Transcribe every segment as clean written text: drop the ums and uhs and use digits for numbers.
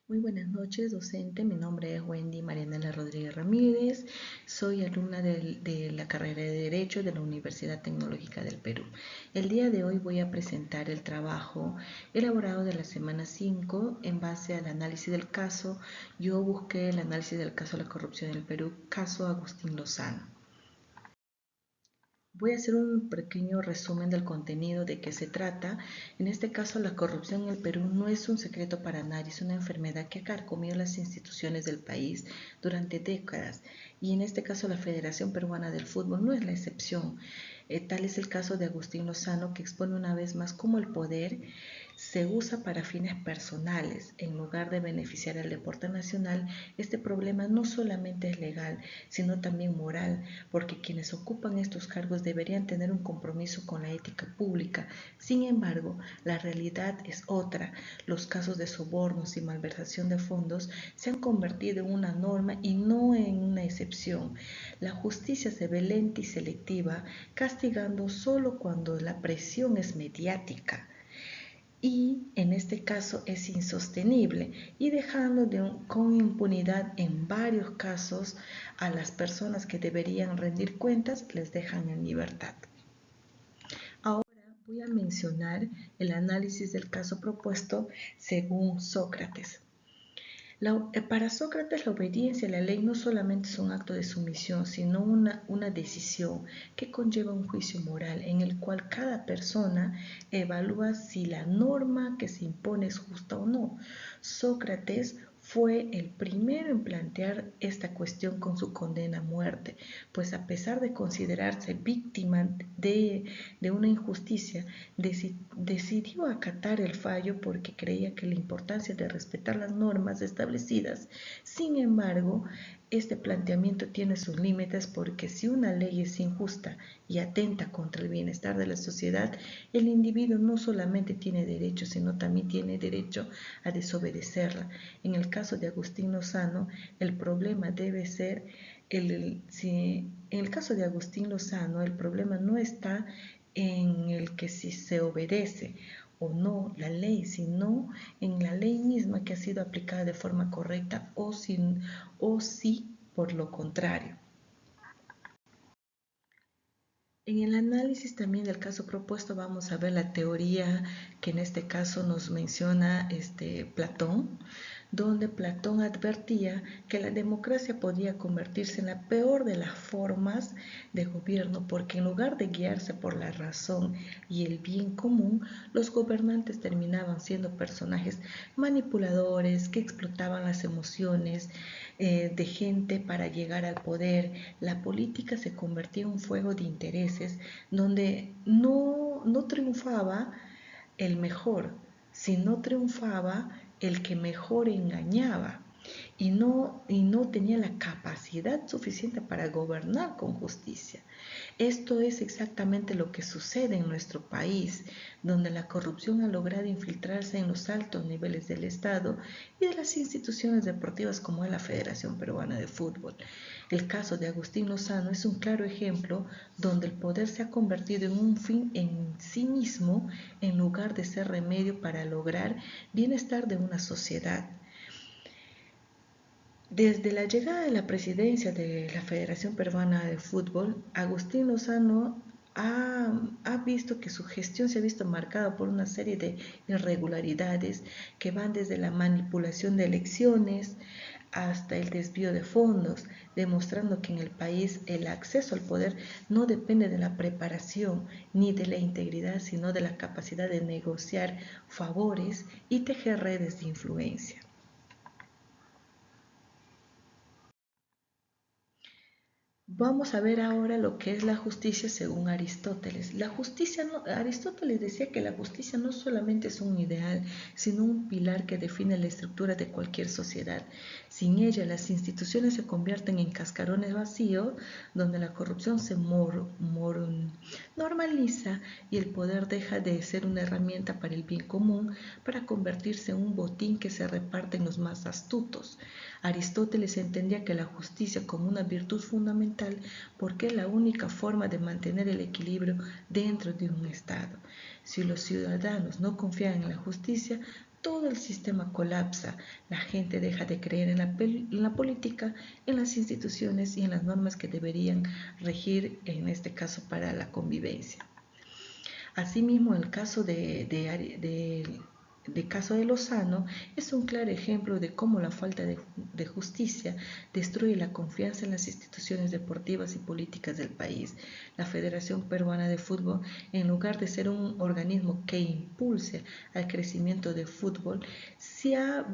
Muy buenas noches, docente. Mi nombre es Wendy Marianela Rodríguez Ramírez. Soy alumna de la carrera de Derecho de la Universidad Tecnológica del Perú. El día de hoy voy a presentar el trabajo elaborado de la semana 5 en base al análisis del caso. Yo busqué el análisis del caso de la corrupción en el Perú, caso Agustín Lozano. Voy a hacer un pequeño resumen del contenido de qué se trata. En este caso, la corrupción en el Perú no es un secreto para nadie, es una enfermedad que ha carcomido las instituciones del país durante décadas. Y en este caso, la Federación Peruana del Fútbol no es la excepción. Tal es el caso de Agustín Lozano, que expone una vez más cómo el poder se usa para fines personales en lugar de beneficiar al deporte nacional. Este problema no solamente es legal, sino también moral, porque quienes ocupan estos cargos deberían tener un compromiso con la ética pública. Sin embargo, la realidad es otra. Los casos de sobornos y malversación de fondos se han convertido en una norma y no en una excepción. La justicia se ve lenta y selectiva, castigando solo cuando la presión es mediática y en este caso es insostenible y dejando con impunidad en varios casos a las personas que deberían rendir cuentas, les dejan en libertad. Ahora voy a mencionar el análisis del caso propuesto según Sócrates. Para Sócrates la obediencia a la ley no solamente es un acto de sumisión, sino una decisión que conlleva un juicio moral en el cual cada persona evalúa si la norma que se impone es justa o no. Sócrates fue el primero en plantear esta cuestión con su condena a muerte, pues a pesar de considerarse víctima de una injusticia, decidió acatar el fallo porque creía que la importancia de respetar las normas establecidas. Sin embargo, este planteamiento tiene sus límites porque si una ley es injusta y atenta contra el bienestar de la sociedad, el individuo no solamente tiene derecho, sino también tiene derecho a desobedecerla. En el caso de Agustín Lozano, el problema debe ser en el caso de Agustín Lozano, el problema no está en el que si se obedece o no la ley, sino en la ley misma que ha sido aplicada de forma correcta o si por lo contrario. En el análisis también del caso propuesto vamos a ver la teoría que en este caso nos menciona Platón, donde Platón advertía que la democracia podía convertirse en la peor de las formas de gobierno, porque en lugar de guiarse por la razón y el bien común, los gobernantes terminaban siendo personajes manipuladores que explotaban las emociones de gente para llegar al poder. La política se convertía en un fuego de intereses donde no triunfaba el mejor, sino triunfaba el que mejor engañaba y no tenía la capacidad suficiente para gobernar con justicia. Esto es exactamente lo que sucede en nuestro país, donde la corrupción ha logrado infiltrarse en los altos niveles del Estado y de las instituciones deportivas como es la Federación Peruana de Fútbol. El caso de Agustín Lozano es un claro ejemplo donde el poder se ha convertido en un fin en sí mismo en lugar de ser remedio para lograr bienestar de una sociedad. Desde la llegada de la presidencia de la Federación Peruana de Fútbol, Agustín Lozano ha visto que su gestión se ha visto marcada por una serie de irregularidades que van desde la manipulación de elecciones hasta el desvío de fondos, demostrando que en el país el acceso al poder no depende de la preparación ni de la integridad, sino de la capacidad de negociar favores y tejer redes de influencia. Vamos a ver ahora lo que es la justicia según Aristóteles. Aristóteles decía que la justicia no solamente es un ideal, sino un pilar que define la estructura de cualquier sociedad. Sin ella, las instituciones se convierten en cascarones vacíos, donde la corrupción se normaliza y el poder deja de ser una herramienta para el bien común, para convertirse en un botín que se reparte en los más astutos. Aristóteles entendía que la justicia como una virtud fundamental porque es la única forma de mantener el equilibrio dentro de un Estado. Si los ciudadanos no confían en la justicia, todo el sistema colapsa, la gente deja de creer en la política, en las instituciones y en las normas que deberían regir, en este caso, para la convivencia. Asimismo, el caso caso de Lozano es un claro ejemplo de cómo la falta de justicia destruye la confianza en las instituciones deportivas y políticas del país. La Federación Peruana de Fútbol, en lugar de ser un organismo que impulse al crecimiento del fútbol, se ha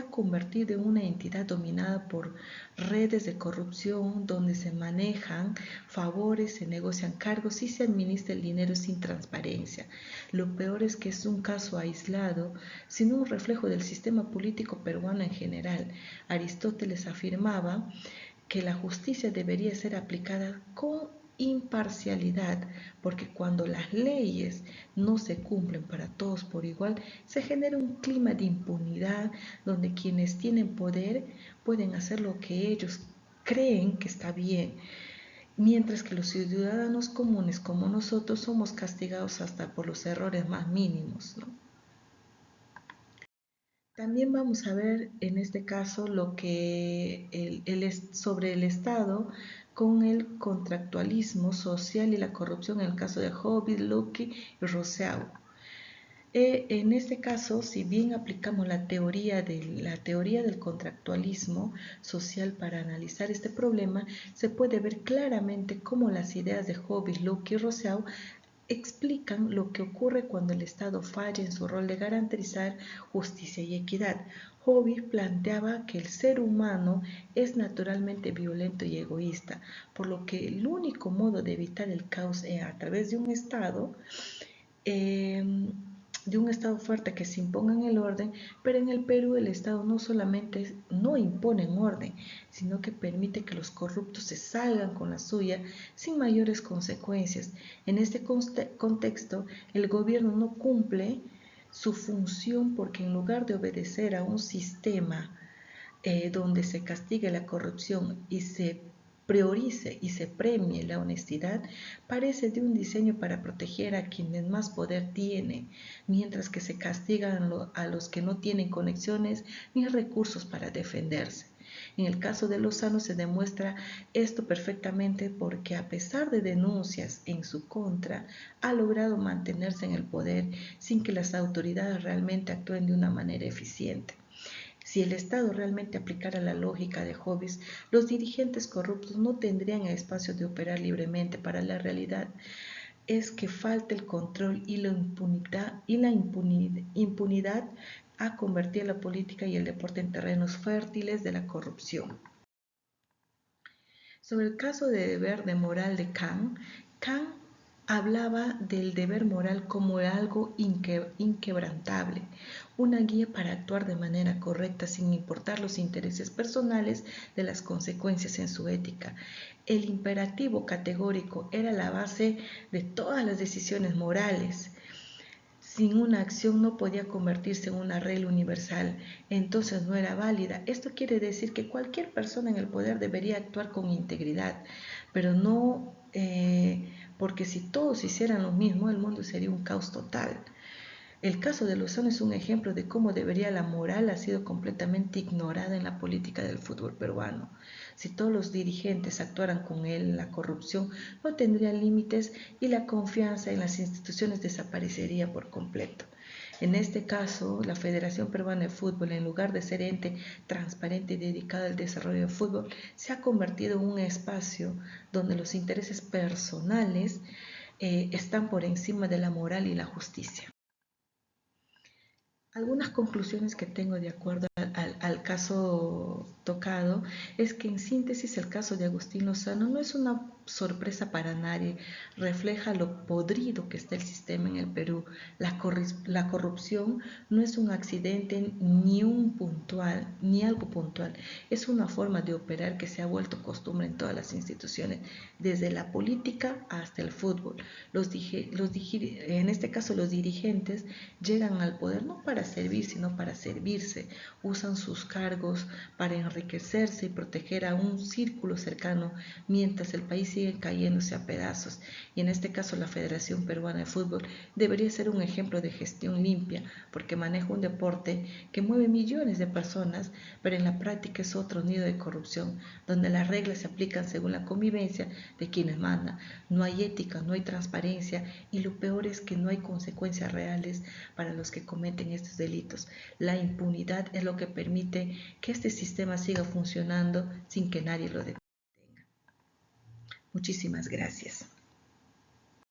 convertido en una entidad dominada por redes de corrupción donde se manejan favores, se negocian cargos y se administra el dinero sin transparencia. Lo peor es que es un caso aislado, sino un reflejo del sistema político peruano en general. Aristóteles afirmaba que la justicia debería ser aplicada con imparcialidad, porque cuando las leyes no se cumplen para todos por igual, se genera un clima de impunidad donde quienes tienen poder pueden hacer lo que ellos creen que está bien, mientras que los ciudadanos comunes como nosotros somos castigados hasta por los errores más mínimos, ¿no? También vamos a ver en este caso lo que sobre el Estado con el contractualismo social y la corrupción en el caso de Hobbes, Locke y Rousseau. En este caso, si bien aplicamos la teoría del contractualismo social para analizar este problema, se puede ver claramente cómo las ideas de Hobbes, Locke y Rousseau explican lo que ocurre cuando el Estado falla en su rol de garantizar justicia y equidad. Hobbes planteaba que el ser humano es naturalmente violento y egoísta, por lo que el único modo de evitar el caos es a través de un Estado fuerte que se imponga en el orden, pero en el Perú el Estado no solamente no impone en orden, sino que permite que los corruptos se salgan con la suya sin mayores consecuencias. En este contexto, el gobierno no cumple su función porque en lugar de obedecer a un sistema donde se castigue la corrupción y se priorice y se premie la honestidad, parece de un diseño para proteger a quienes más poder tienen, mientras que se castigan a los que no tienen conexiones ni recursos para defenderse. En el caso de Lozano se demuestra esto perfectamente porque a pesar de denuncias en su contra, ha logrado mantenerse en el poder sin que las autoridades realmente actúen de una manera eficiente. Si el Estado realmente aplicara la lógica de Hobbes, los dirigentes corruptos no tendrían el espacio de operar libremente. Para la realidad es que falta el control y la impunidad ha convertido la política y el deporte en terrenos fértiles de la corrupción. Sobre el caso de deber de moral de Kant, Kant hablaba del deber moral como algo inquebrantable, una guía para actuar de manera correcta sin importar los intereses personales de las consecuencias en su ética. El imperativo categórico era la base de todas las decisiones morales. Sin una acción no podía convertirse en una regla universal, entonces no era válida. Esto quiere decir que cualquier persona en el poder debería actuar con integridad, pero no porque si todos hicieran lo mismo, el mundo sería un caos total. El caso de Lozano es un ejemplo de cómo debería la moral ha sido completamente ignorada en la política del fútbol peruano. Si todos los dirigentes actuaran con él, la corrupción no tendría límites y la confianza en las instituciones desaparecería por completo. En este caso, la Federación Peruana de Fútbol, en lugar de ser ente transparente y dedicado al desarrollo del fútbol, se ha convertido en un espacio donde los intereses personales están por encima de la moral y la justicia. Algunas conclusiones que tengo de acuerdo al caso tocado es que en síntesis el caso de Agustín Lozano no es una sorpresa para nadie, refleja lo podrido que está el sistema en el Perú. La corrupción no es un accidente ni algo puntual, es una forma de operar que se ha vuelto costumbre en todas las instituciones, desde la política hasta el fútbol. En este caso los dirigentes llegan al poder no para servir, sino para servirse. Usan sus cargos para enriquecerse y proteger a un círculo cercano, mientras el país siguen cayéndose a pedazos. Y en este caso la Federación Peruana de Fútbol debería ser un ejemplo de gestión limpia, porque maneja un deporte que mueve millones de personas, pero en la práctica es otro nido de corrupción, donde las reglas se aplican según la convivencia de quienes mandan. No hay ética, no hay transparencia y lo peor es que no hay consecuencias reales para los que cometen estos delitos. La impunidad es lo que permite que este sistema siga funcionando sin que nadie lo detenga. Muchísimas gracias.